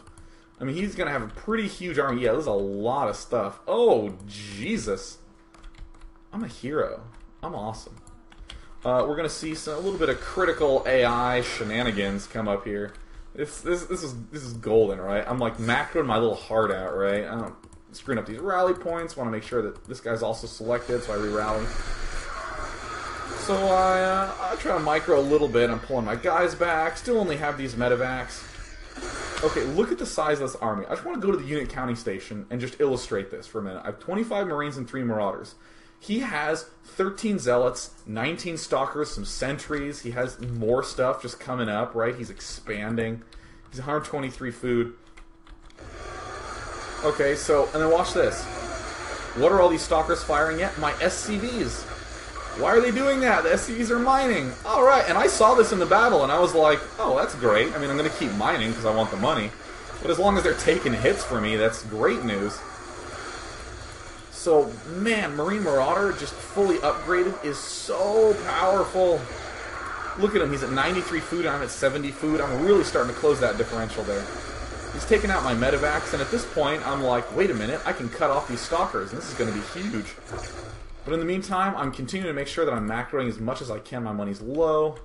I mean, he's going to have a pretty huge army. Yeah, there's a lot of stuff. Oh, Jesus. I'm a hero. I'm awesome. We're going to see a little bit of critical AI shenanigans come up here. This is golden, right? I'm like macroing my little heart out, right? I'm screwing up these rally points. Want to make sure that this guy's also selected, so I re-rally. So I try to micro a little bit. I'm pulling my guys back. Still only have these medevacs. Okay, look at the size of this army. I just want to go to the unit counting station and just illustrate this for a minute. I have 25 Marines and 3 Marauders. He has 13 Zealots, 19 Stalkers, some Sentries. He has more stuff just coming up, right? He's expanding. He's 123 food. Okay, so, and then watch this. What are all these Stalkers firing at? My SCVs. Why are they doing that? The SCVs are mining. Alright, and I saw this in the battle, and I was like, oh, that's great. I mean, I'm going to keep mining because I want the money. But as long as they're taking hits for me, that's great news. So, man, Marine Marauder, just fully upgraded, is so powerful. Look at him, he's at 93 food, I'm at 70 food. I'm really starting to close that differential there. He's taking out my medevacs, and at this point, I'm like, wait a minute, I can cut off these Stalkers, and this is going to be huge. But in the meantime, I'm continuing to make sure that I'm macroing as much as I can. My money's low.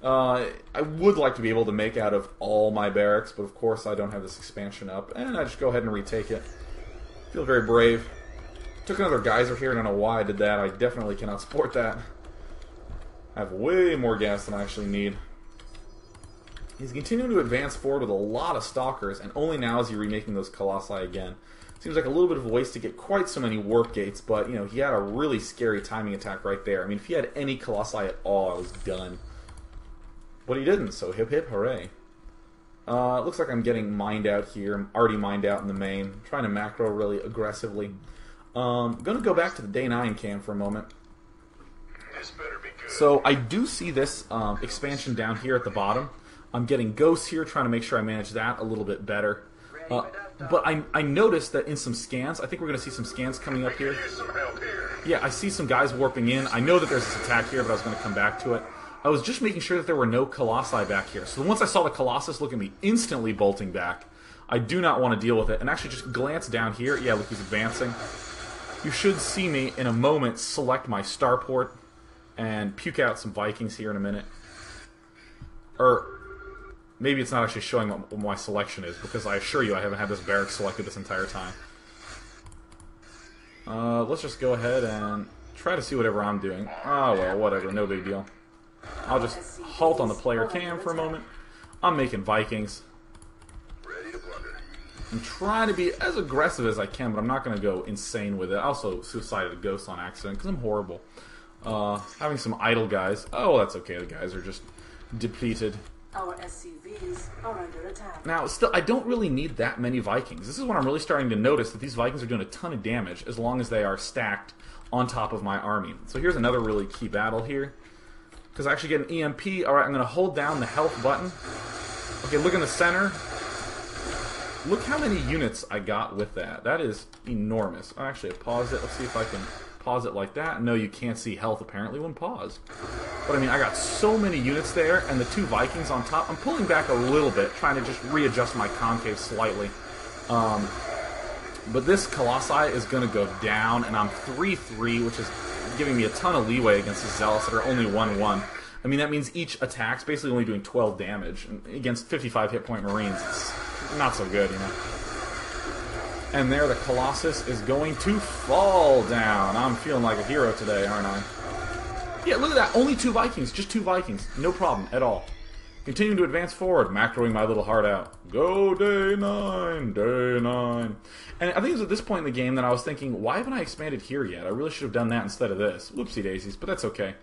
I would like to be able to make out of all my barracks, but of course I don't have this expansion up, and I just go ahead and retake it. Feel very brave. Took another geyser here, I don't know why I did that. I definitely cannot support that. I have way more gas than I actually need. He's continuing to advance forward with a lot of Stalkers, and only now is he remaking those Colossi again. Seems like a little bit of a waste to get quite so many warp gates, but, you know, he had a really scary timing attack right there. I mean, if he had any Colossi at all, I was done. But he didn't, so hip hip hooray. Looks like I'm getting mined out here. I'm already mined out in the main. I'm trying to macro really aggressively. I'm going to go back to the Day9 cam for a moment. This better be good. So I do see this expansion down here at the bottom. I'm getting ghosts here, trying to make sure I manage that a little bit better. But I noticed that in some scans, I think we're going to see some scans coming up here. Yeah, I see some guys warping in. I know that there's this attack here, but I was going to come back to it. I was just making sure that there were no Colossi back here. So once I saw the Colossus look at me instantly bolting back, I do not want to deal with it. And actually just glance down here. Yeah, look, he's advancing. You should see me in a moment select my starport and puke out some Vikings here in a minute. Or maybe it's not actually showing what my selection is, because I assure you I haven't had this barrack selected this entire time. Let's just go ahead and try to see whatever I'm doing. Oh well, whatever, no big deal. I'll just halt on the player cam for a moment. I'm making Vikings. I'm trying to be as aggressive as I can, but I'm not going to go insane with it. I also suicided a ghost on accident, because I'm horrible. Having some idle guys. Oh, that's okay, the guys are just depleted. Our SCVs are under attack. Now, still, I don't really need that many Vikings. This is when I'm really starting to notice that these Vikings are doing a ton of damage, as long as they are stacked on top of my army. So here's another really key battle here. Because I actually get an EMP. Alright, I'm going to hold down the health button. Okay, look in the center. Look how many units I got with that. That is enormous. Actually, I paused it. Let's see if I can pause it like that. No, you can't see health apparently when paused. But I mean, I got so many units there, and the 2 Vikings on top. I'm pulling back a little bit, trying to just readjust my concave slightly. But this Colossi is going to go down, and I'm 3-3, which is giving me a ton of leeway against the Zealots that are only 1-1. I mean, that means each attack's basically only doing 12 damage. And against 55 hit point Marines, it's not so good, you know. And there the Colossus is going to fall down. I'm feeling like a hero today, aren't I? Yeah, look at that. Only 2 Vikings. Just 2 Vikings. No problem at all. Continuing to advance forward, macroing my little heart out. Go Day9, Day9. And I think it was at this point in the game that I was thinking, why haven't I expanded here yet? I really should have done that instead of this. Whoopsie daisies, but that's okay.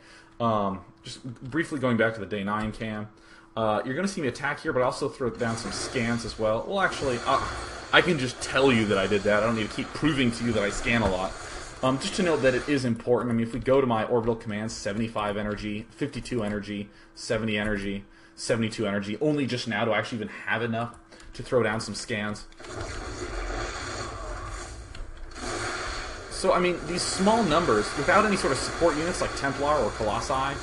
Just briefly going back to the Day9 cam. You're going to see me attack here, but I also throw down some scans as well. Well, actually, I can just tell you that I did that. I don't need to keep proving to you that I scan a lot. Just to note that it is important. I mean, if we go to my orbital commands, 75 energy, 52 energy, 70 energy, 72 energy, only just now do I actually even have enough to throw down some scans. So, I mean, these small numbers, without any sort of support units like Templar or Colossi,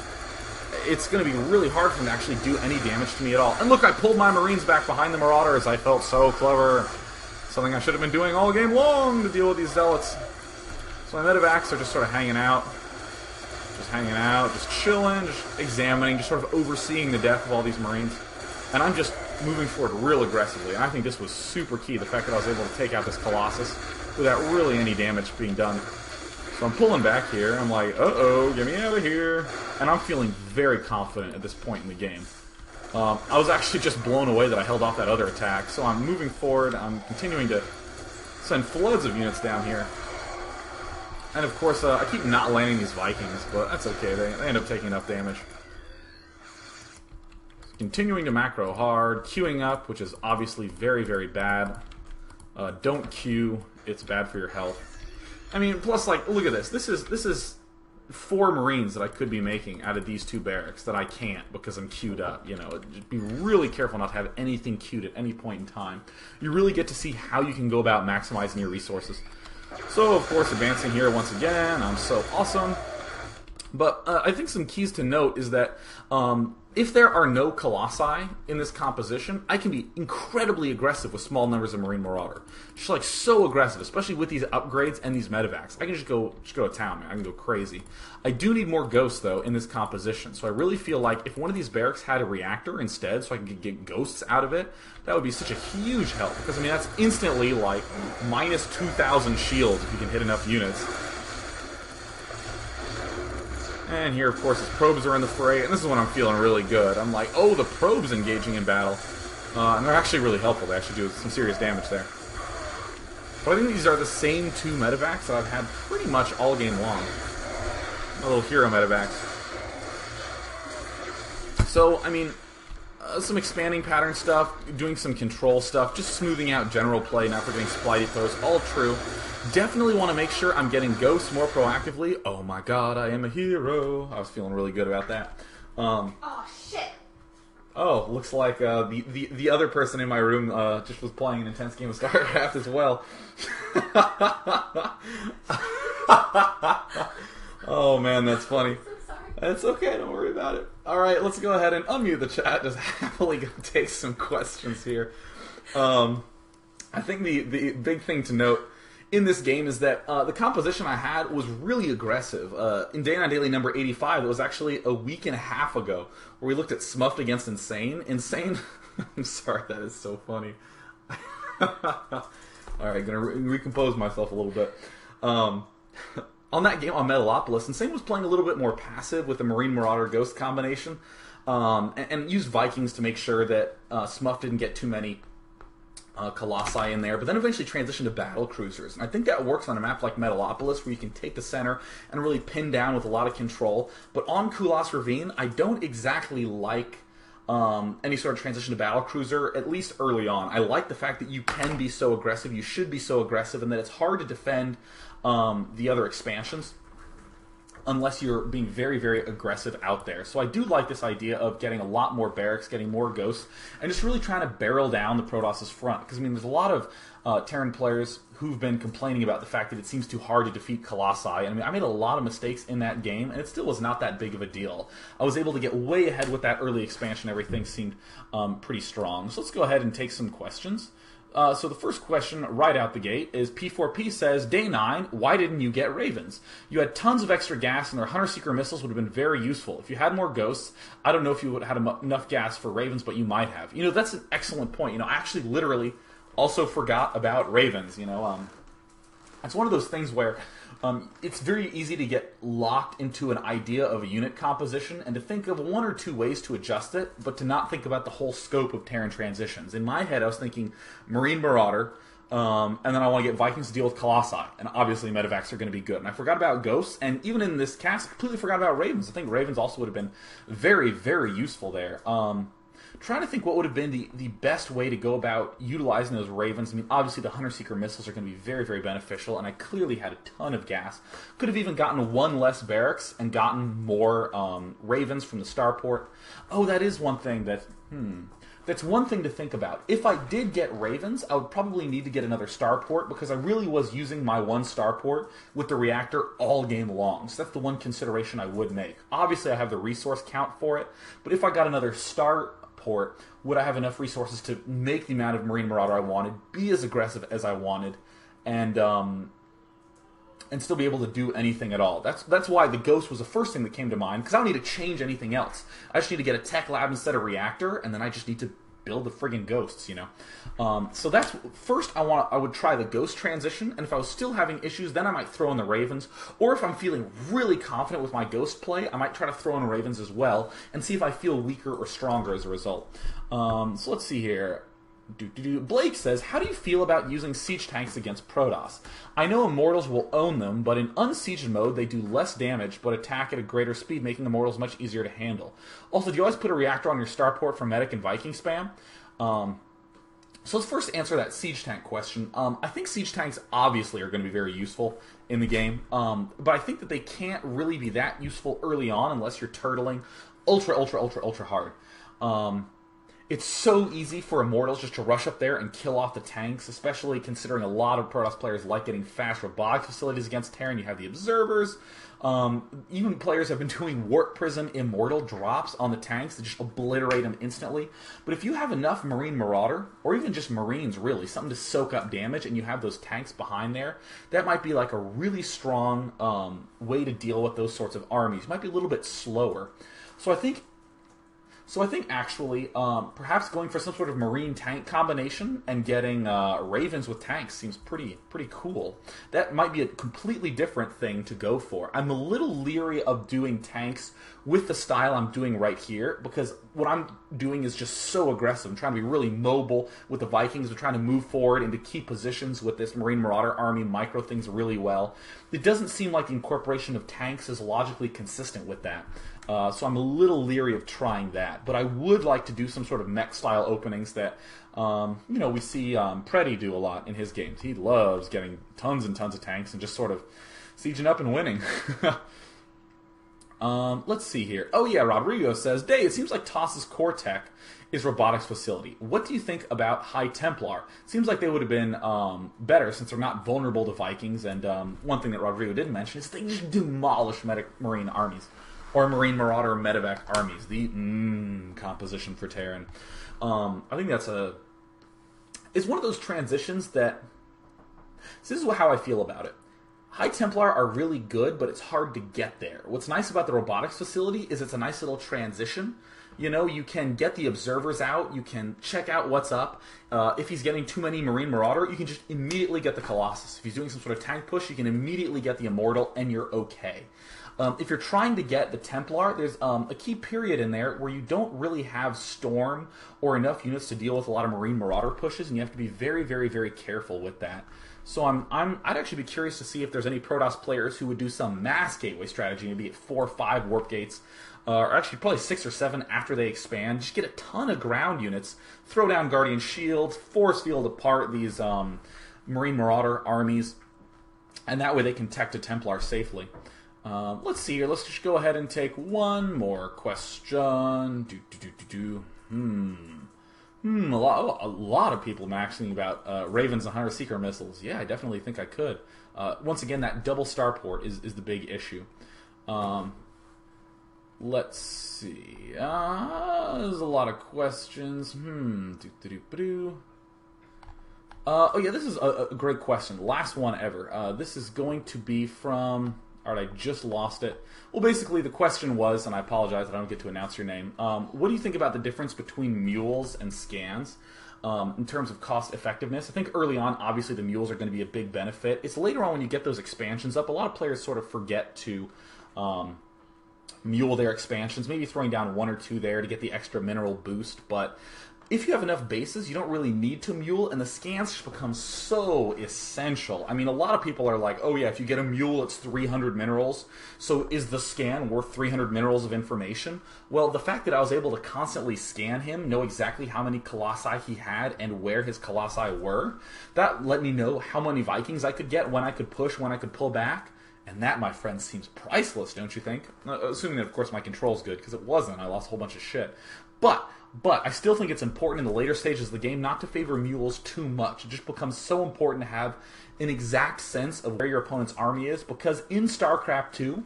it's going to be really hard for them to actually do any damage to me at all. And look, I pulled my Marines back behind the Marauders. I felt so clever. Something I should have been doing all game long to deal with these Zealots. So my medevacs are just sort of hanging out. Just chilling, just examining, just sort of overseeing the death of all these Marines. And I'm just moving forward real aggressively. And I think this was super key, the fact that I was able to take out this Colossus without really any damage being done. So I'm pulling back here. I'm like, uh-oh, get me out of here. And I'm feeling very confident at this point in the game. I was actually just blown away that I held off that other attack. So I'm moving forward. I'm continuing to send floods of units down here. And of course, I keep not landing these Vikings, but that's okay. They end up taking enough damage. Continuing to macro hard, queuing up, which is obviously very, very bad. Don't queue; it's bad for your health. I mean, plus, like, look at this. This is 4 Marines that I could be making out of these 2 barracks that I can't because I'm queued up. You know, just be really careful not to have anything queued at any point in time. You really get to see how you can go about maximizing your resources. So, of course, advancing here once again. I'm so awesome. But I think some keys to note is that if there are no Colossi in this composition, I can be incredibly aggressive with small numbers of Marine Marauder. Just like so aggressive, especially with these upgrades and these medevacs. I can just go to town, man. I can go crazy. I do need more ghosts, though, in this composition. So I really feel like if one of these barracks had a reactor instead, so I can get ghosts out of it, that would be such a huge help. Because, I mean, that's instantly like minus 2,000 shields if you can hit enough units. And here, of course, his probes are in the fray, and this is when I'm feeling really good. I'm like, oh, the probes engaging in battle. And they're actually really helpful. They actually do some serious damage there. But I think these are the same 2 medevacs that I've had pretty much all game long. My little hero medevacs. So, I mean, some expanding pattern stuff, doing some control stuff, just smoothing out general play, not forgetting supply depots, all true. Definitely want to make sure I'm getting ghosts more proactively. Oh my god, I am a hero. I was feeling really good about that. Oh, shit. Oh, looks like the other person in my room just was playing an intense game of StarCraft as well. Oh man, that's funny. It's okay, don't worry about it. Alright, let's go ahead and unmute the chat. Just happily go take some questions here. I think the big thing to note in this game is that the composition I had was really aggressive. In Day9 Daily number 85, it was actually a week and a half ago, where we looked at Smuffed against Insane. Insane? I'm sorry, that is so funny. Alright, gonna recompose myself a little bit. On that game on Metalopolis, Insane was playing a little bit more passive with the Marine Marauder Ghost combination, and used Vikings to make sure that Smuff didn't get too many Colossi in there, but then eventually transitioned to battle cruisers. And I think that works on a map like Metalopolis, where you can take the center and really pin down with a lot of control. But on Kulas Ravine, I don't exactly like any sort of transition to battle cruiser, at least early on. I like the fact that you can be so aggressive, you should be so aggressive, and that it's hard to defend the other expansions unless you're being very, very aggressive out there. So I do like this idea of getting a lot more barracks, getting more ghosts, and just really trying to barrel down the Protoss' front. Because, I mean, there's a lot of Terran players who've been complaining about the fact that it seems too hard to defeat Colossi. And I mean, I made a lot of mistakes in that game, and it still was not that big of a deal. I was able to get way ahead with that early expansion. Everything seemed pretty strong. So let's go ahead and take some questions. So the first question right out the gate is P4P says, Day9, why didn't you get Ravens? You had tons of extra gas, and their Hunter-Seeker missiles would have been very useful. If you had more ghosts, I don't know if you would have had enough gas for Ravens, but you might have. You know, that's an excellent point. You know, I actually literally also forgot about Ravens. It's one of those things where it's very easy to get locked into an idea of a unit composition and to think of one or two ways to adjust it, but to not think about the whole scope of Terran transitions. In my head, I was thinking Marine Marauder, and then I want to get Vikings to deal with Colossi, and obviously medevacs are going to be good. And I forgot about Ghosts, and even in this cast, completely forgot about Ravens. I think Ravens also would have been very, very useful there. Trying to think what would have been the best way to go about utilizing those Ravens. I mean, obviously the Hunter-Seeker missiles are going to be very, very beneficial, and I clearly had a ton of gas. Could have even gotten one less barracks and gotten more Ravens from the starport. Oh, that is one thing that's one thing to think about. If I did get Ravens, I would probably need to get another starport because I really was using my one starport with the reactor all game long. So that's the one consideration I would make. Obviously, I have the resource count for it, but if I got another starport, would I have enough resources to make the amount of Marine Marauder I wanted, be as aggressive as I wanted, and still be able to do anything at all? That's why the Ghost was the first thing that came to mind, because I don't need to change anything else. I just need to get a tech lab instead of reactor, and then I just need to build the friggin' Ghosts, So that's first. I would try the Ghost transition, and if I was still having issues, then I might throw in the Ravens. Or if I'm feeling really confident with my Ghost play, I might try to throw in Ravens as well, and see if I feel weaker or stronger as a result. So let's see here. Blake says, how do you feel about using siege tanks against Protoss? I know Immortals will own them, but in unsieged mode they do less damage but attack at a greater speed, making Immortals much easier to handle. Also, do you always put a reactor on your starport for medic and Viking spam? So let's first answer that siege tank question. I think siege tanks obviously are going to be very useful in the game, but I think that they can't really be that useful early on unless you're turtling ultra hard. It's so easy for Immortals just to rush up there and kill off the tanks, especially considering a lot of Protoss players like getting fast robotic facilities against Terran. You have the Observers. Even players have been doing Warp Prism Immortal drops on the tanks to just obliterate them instantly. But if you have enough Marine Marauder, or even just Marines really, something to soak up damage, and you have those tanks behind there, that might be like a really strong way to deal with those sorts of armies. It might be a little bit slower. So I think actually, perhaps going for some sort of Marine tank combination and getting Ravens with tanks seems pretty cool. That might be a completely different thing to go for. I'm a little leery of doing tanks with the style I'm doing right here, because what I'm doing is just so aggressive. I'm trying to be really mobile with the Vikings. We're trying to move forward into key positions with this Marine Marauder army, micro things really well. It doesn't seem like the incorporation of tanks is logically consistent with that. So I'm a little leery of trying that. But I would like to do some sort of mech-style openings that, we see Preddy do a lot in his games. He loves getting tons and tons of tanks and just sort of sieging up and winning. Let's see here. Oh yeah, Rodrigo says, Day, it seems like TOS's core tech is robotics facility. What do you think about High Templar? Seems like they would have been better since they're not vulnerable to Vikings. And one thing that Rodrigo didn't mention is they just demolish Marine armies. Or Marine Marauder medevac armies. The composition for Terran. I think that's it's one of those transitions that... So this is how I feel about it. High Templar are really good, but it's hard to get there. What's nice about the robotics facility is it's a nice little transition. You can get the Observers out, you can check out what's up. If he's getting too many Marine Marauder, you can just immediately get the Colossus. If he's doing some sort of tank push, you can immediately get the Immortal, and you're okay. If you're trying to get the Templar, there's a key period in there where you don't really have Storm or enough units to deal with a lot of Marine Marauder pushes, and you have to be very, very, very careful with that. So I'd actually be curious to see if there's any Protoss players who would do some mass gateway strategy, maybe at 4 or 5 warp gates, or actually probably 6 or 7 after they expand. Just get a ton of ground units, throw down Guardian Shields, force field apart these Marine Marauder armies, and that way they can tech to Templar safely. Let's see here. Let's just go ahead and take one more question. A lot of people maxing about Ravens and Hunter-Seeker missiles. Yeah, I definitely think I could. Once again, that double starport is the big issue. Let's see. There's a lot of questions. Oh yeah, this is a great question. Last one ever. This is going to be from... Alright, I just lost it. Well, basically the question was, and I apologize that I don't get to announce your name, what do you think about the difference between mules and scans? in terms of cost effectiveness. I think early on, obviously, the mules are going to be a big benefit. It's later on when you get those expansions up. A lot of players sort of forget to mule their expansions, maybe throwing down 1 or 2 there to get the extra mineral boost, but if you have enough bases, you don't really need to mule, and the scans just become so essential. I mean, a lot of people are like, oh yeah, if you get a mule, it's 300 minerals, so is the scan worth 300 minerals of information? Well, the fact that I was able to constantly scan him, know exactly how many colossi he had, and where his colossi were, that let me know how many Vikings I could get, when I could push, when I could pull back. And that, my friends, seems priceless, don't you think? Assuming that, of course, my control's good, because it wasn't. I lost a whole bunch of shit. But I still think it's important in the later stages of the game not to favor mules too much. It just becomes so important to have an exact sense of where your opponent's army is, because in StarCraft 2,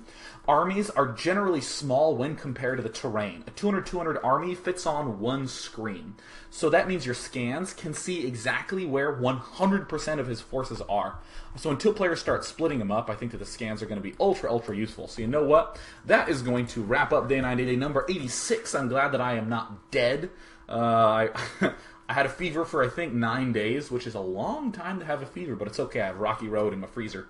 armies are generally small when compared to the terrain. A 200-200 army fits on one screen. So that means your scans can see exactly where 100% of his forces are. So until players start splitting them up, I think that the scans are going to be ultra useful. So you know what? That is going to wrap up Day 9 Day number 86. I'm glad that I am not dead. I had a fever for, I think, 9 days, which is a long time to have a fever, but it's okay. I have Rocky Road in my freezer.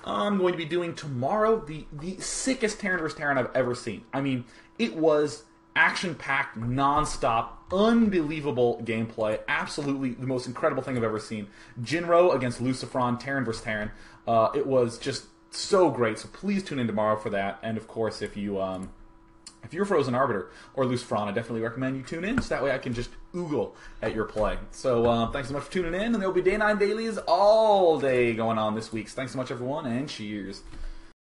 I'm going to be doing tomorrow the sickest Terran vs. Terran I've ever seen. I mean, it was action-packed, non-stop, unbelievable gameplay. Absolutely the most incredible thing I've ever seen. Jinro against Lucifron, Terran vs. Terran. It was just so great, so please tune in tomorrow for that. And, of course, if you're Frozen Arbiter or Lucifron, I definitely recommend you tune in, so that way I can just oogle at your play. So thanks so much for tuning in, and there will be Day 9 dailies all day going on this week. So thanks so much, everyone, and cheers.